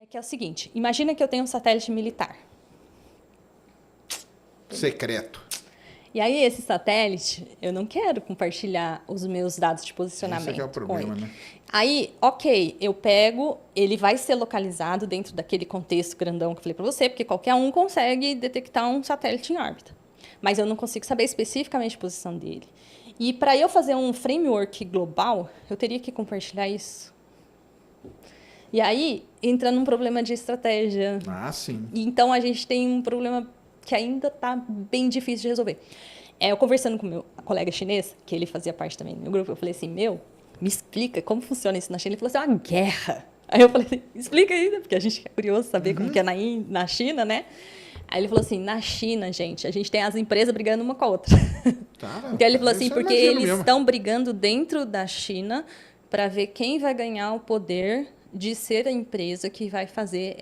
que é o seguinte, imagina que eu tenho um satélite militar. Secreto. E aí, esse satélite, eu não quero compartilhar os meus dados de posicionamento. Esse é o problema, né? Aí, ok, eu pego, ele vai ser localizado dentro daquele contexto grandão que eu falei para você, porque qualquer um consegue detectar um satélite em órbita. Mas eu não consigo saber especificamente a posição dele. E para eu fazer um framework global, eu teria que compartilhar isso. E aí, entra num problema de estratégia. Ah, sim. Então, a gente tem um problema que ainda está bem difícil de resolver. Eu conversando com meu colega chinês, que ele fazia parte também do meu grupo, eu falei assim, me explica como funciona isso na China. Ele falou assim, é uma guerra. Aí eu falei assim, explica aí, né? Porque a gente é curioso saber como que é na China, né? Aí ele falou assim, na China, gente, a gente tem as empresas brigando uma com a outra. Então ele falou assim, porque eles estão brigando dentro da China para ver quem vai ganhar o poder de ser a empresa que vai fazer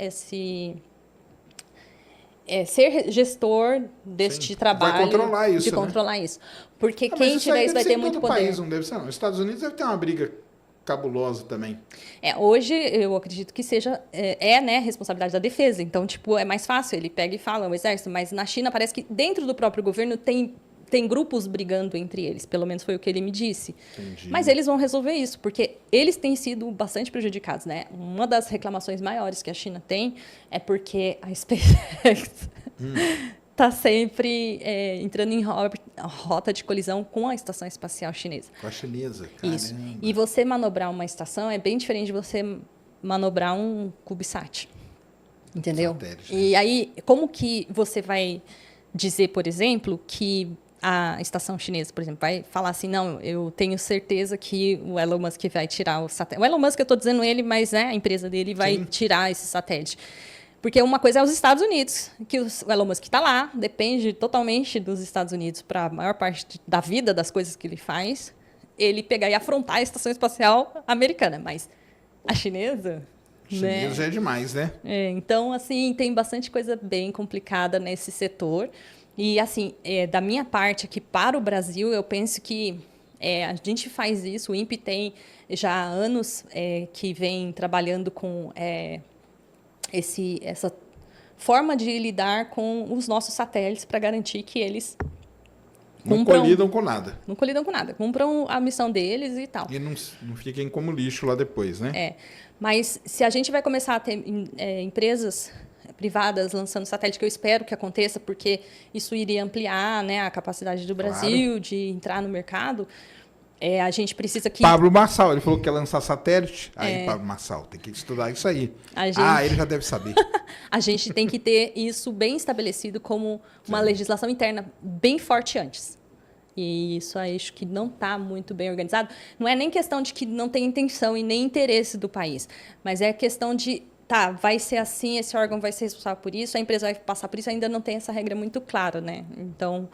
ser gestor deste trabalho. Vai controlar isso, de controlar isso. Porque mas quem isso aí tiver isso vai deve ser ter em muito todo poder. país, não deve ser, não. Os Estados Unidos deve ter uma briga cabulosa também. Hoje, eu acredito que seja, né, responsabilidade da defesa. Então, tipo, é mais fácil. Ele pega e fala, o exército. Mas na China, parece que dentro do próprio governo tem grupos brigando entre eles. Pelo menos foi o que ele me disse. Entendi. Mas eles vão resolver isso, porque eles têm sido bastante prejudicados, né? Uma das reclamações maiores que a China tem é porque a SpaceX está sempre entrando em rota de colisão com a estação espacial chinesa. Com a chinesa, caramba. Isso. E você manobrar uma estação é bem diferente de você manobrar um CubeSat. Entendeu? Satélite, E aí, como que você vai dizer, por exemplo, que a estação chinesa, por exemplo, vai falar assim, não, eu tenho certeza que o Elon Musk vai tirar o satélite. O Elon Musk, eu estou dizendo ele, mas a empresa dele vai tirar esse satélite. Porque uma coisa é os Estados Unidos, que o Elon Musk está lá, depende totalmente dos Estados Unidos para a maior parte da vida, das coisas que ele faz, ele pegar e afrontar a estação espacial americana. Mas a chinesa... Chinesa é demais, né? Então, assim, tem bastante coisa bem complicada nesse setor. E, assim, da minha parte aqui para o Brasil, eu penso que a gente faz isso, o INPE tem já há anos que vem trabalhando com essa forma de lidar com os nossos satélites para garantir que eles não colidam com nada. Não colidam com nada. Cumpram a missão deles e tal. E não fiquem como lixo lá depois, né? Mas se a gente vai começar a ter empresas privadas lançando satélite, que eu espero que aconteça, porque isso iria ampliar, né, a capacidade do Brasil de entrar no mercado, a gente precisa que... Pablo Marçal, ele falou que quer lançar satélite. Aí, Pablo Marçal, tem que estudar isso aí. Ele já deve saber. A gente tem que ter isso bem estabelecido como uma legislação interna bem forte antes. E isso acho que não está muito bem organizado. Não é nem questão de que não tem intenção e nem interesse do país, mas é questão de, vai ser assim, esse órgão vai ser responsável por isso, a empresa vai passar por isso, ainda não tem essa regra muito clara, né? Então,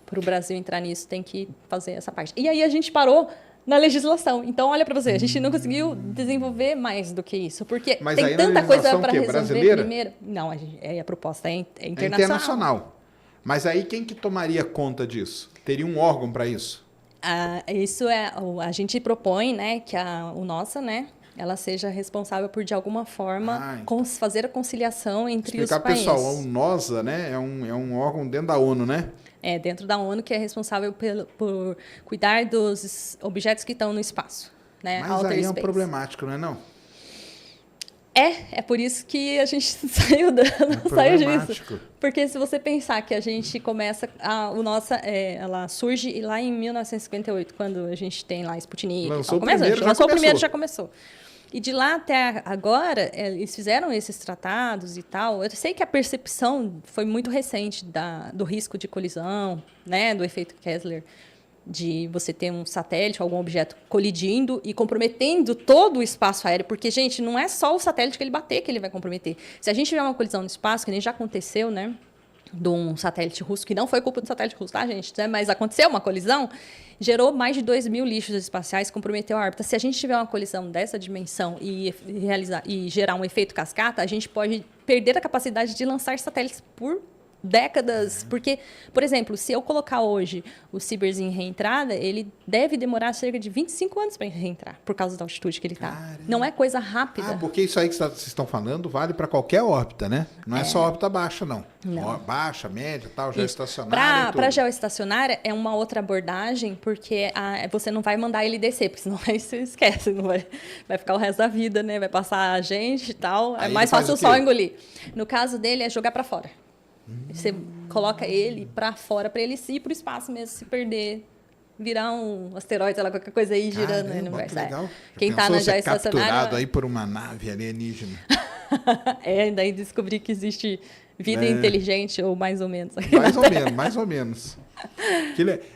para o Brasil entrar nisso, tem que fazer essa parte. E aí a gente parou na legislação. Então, olha para você, a gente não conseguiu desenvolver mais do que isso, porque mas tem tanta coisa para resolver brasileira? primeiro. Não, a proposta é internacional. É internacional. Mas aí quem que tomaria conta disso? Teria um órgão para isso? Isso a gente propõe, né, que o nossa, né, ela seja responsável por de alguma forma fazer a conciliação entre os países. Explicar, pessoal, a UNOSA, né, é um órgão dentro da ONU, né? Dentro da ONU, que é responsável por cuidar dos objetos que estão no espaço, né? Mas aí é um problemático, não é não? É por isso que a gente saiu disso. Porque se você pensar que a gente começa... ela surge lá em 1958, quando a gente tem lá Sputnik. Lançou o primeiro, já começou. E de lá até agora, eles fizeram esses tratados e tal. Eu sei que a percepção foi muito recente do risco de colisão, né, do efeito Kessler, de você ter um satélite, algum objeto colidindo e comprometendo todo o espaço aéreo, porque, gente, não é só o satélite que ele bater que ele vai comprometer. Se a gente tiver uma colisão no espaço, que nem já aconteceu, né, de um satélite russo, que não foi culpa do satélite russo, tá, gente? Mas aconteceu uma colisão, gerou mais de 2.000 lixos espaciais, comprometeu a órbita. Se a gente tiver uma colisão dessa dimensão e gerar um efeito cascata, a gente pode perder a capacidade de lançar satélites por décadas, porque, por exemplo, se eu colocar hoje o Sibers em reentrada, ele deve demorar cerca de 25 anos para reentrar, por causa da altitude que ele está. Não é coisa rápida. Porque isso aí que vocês estão falando vale para qualquer órbita, né? Não é só órbita baixa, não. Baixa, média, tal, geoestacionária. Para geoestacionária é uma outra abordagem, porque você não vai mandar ele descer, porque senão aí você esquece, não vai ficar o resto da vida, né? Vai passar a gente e tal. É mais fácil só engolir. No caso dele, é jogar para fora. Você coloca ele para fora, para ele ir para o espaço mesmo, se perder, virar um asteroide, sei lá, qualquer coisa aí girando no universo. Legal. Quem está na geoestacionária... capturado aí por uma nave alienígena. Daí descobri que existe vida inteligente, ou mais ou menos. Mais ou menos.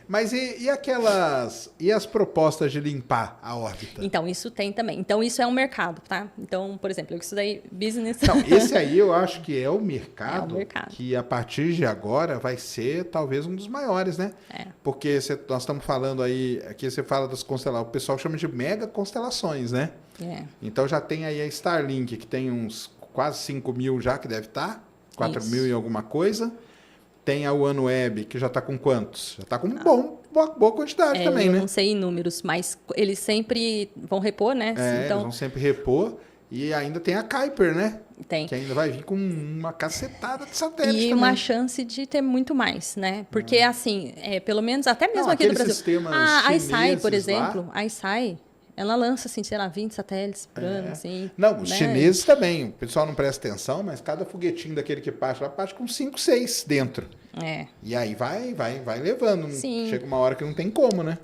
Mas e as propostas de limpar a órbita? Então, isso tem também. Então, isso é um mercado, tá? Então, por exemplo, eu estudei business... Então, esse aí eu acho que é o mercado, que a partir de agora vai ser talvez um dos maiores, né? Porque nós estamos falando aí, aqui você fala das constelações, o pessoal chama de mega constelações, né? Então, já tem aí a Starlink, que tem uns quase 5 mil já, que deve estar, 4 mil e alguma coisa. Tem a OneWeb, que já está com quantos? Já está com boa quantidade também, né? Eu não sei em números, mas eles sempre vão repor, né? Eles vão sempre repor. E ainda tem a Kuiper, né? Tem. Que ainda vai vir com uma cacetada de satélite também. Uma chance de ter muito mais, né? Porque, assim, pelo menos até mesmo aqui no Brasil. A ICEI, por exemplo, a ICEI, ela lança, assim, sei lá, 20 satélites por ano, assim. Não, os chineses também. O pessoal não presta atenção, mas cada foguetinho daquele que parte lá, parte com 5, 6 dentro. E aí vai levando. Sim. Chega uma hora que não tem como, né?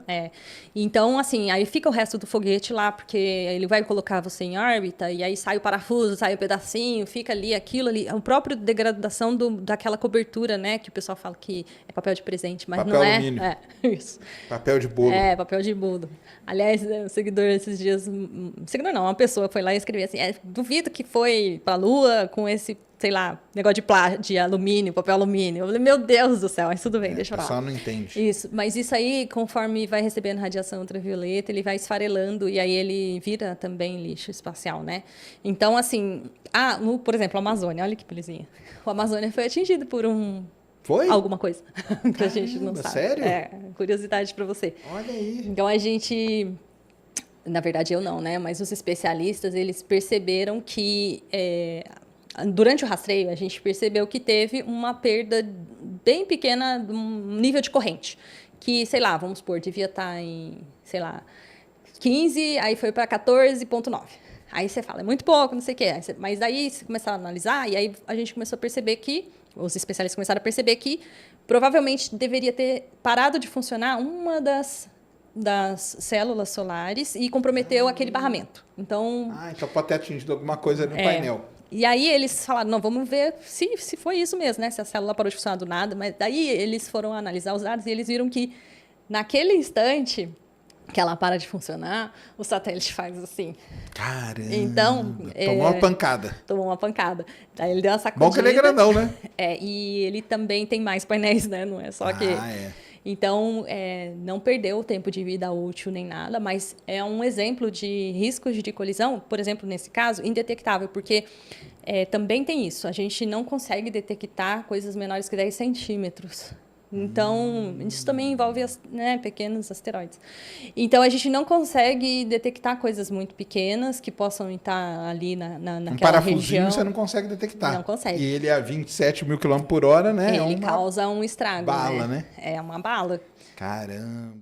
Então, assim, aí fica o resto do foguete lá, porque ele vai colocar você em órbita, e aí sai o parafuso, sai o pedacinho, fica ali, aquilo ali. A própria degradação daquela cobertura, né? Que o pessoal fala que é papel de presente, mas papel não é. Alumínio. Isso. Papel de bolo. Papel de bolo. Aliás, um seguidor esses dias... Seguidor não, uma pessoa foi lá e escreveu assim, duvido que foi pra Lua com esse... sei lá, negócio de alumínio, papel alumínio. Eu falei, meu Deus do céu, mas tudo bem, deixa eu falar. O pessoal não entende. Isso, mas isso aí, conforme vai recebendo radiação ultravioleta, ele vai esfarelando e aí ele vira também lixo espacial, né? Então, assim, por exemplo, a Amazônia, olha que belezinha. O Amazônia foi atingido por alguma coisa que a gente não sabe. Sério? Curiosidade para você. Olha aí. Então, a gente... Na verdade, eu não, né? Mas os especialistas, eles perceberam que... durante o rastreio, a gente percebeu que teve uma perda bem pequena do nível de corrente. Que, sei lá, vamos supor, devia estar em, sei lá, 15, aí foi para 14,9. Aí você fala, é muito pouco, não sei o quê. Mas daí você começa a analisar e aí a gente começou a perceber que, os especialistas começaram a perceber que provavelmente deveria ter parado de funcionar uma das células solares e comprometeu aquele barramento. Então pode ter atingido alguma coisa no painel. E aí eles falaram, não, vamos ver se foi isso mesmo, né? Se a célula parou de funcionar do nada. Mas daí eles foram analisar os dados e eles viram que naquele instante que ela para de funcionar, o satélite faz assim. Caramba! Então, tomou uma pancada. Tomou uma pancada. Daí ele deu uma sacudida. Bom que ele é grandão, né? E ele também tem mais painéis, né? Não é só que... Então, não perdeu o tempo de vida útil nem nada, mas é um exemplo de riscos de colisão, por exemplo, nesse caso, indetectável, porque também tem isso, a gente não consegue detectar coisas menores que 10 centímetros. Então, isso também envolve pequenos asteroides. Então, a gente não consegue detectar coisas muito pequenas que possam estar ali naquela região. Um parafusinho você não consegue detectar. Não consegue. E ele a 27 mil km por hora, né? Ele causa um estrago. Bala, né? É uma bala. Caramba.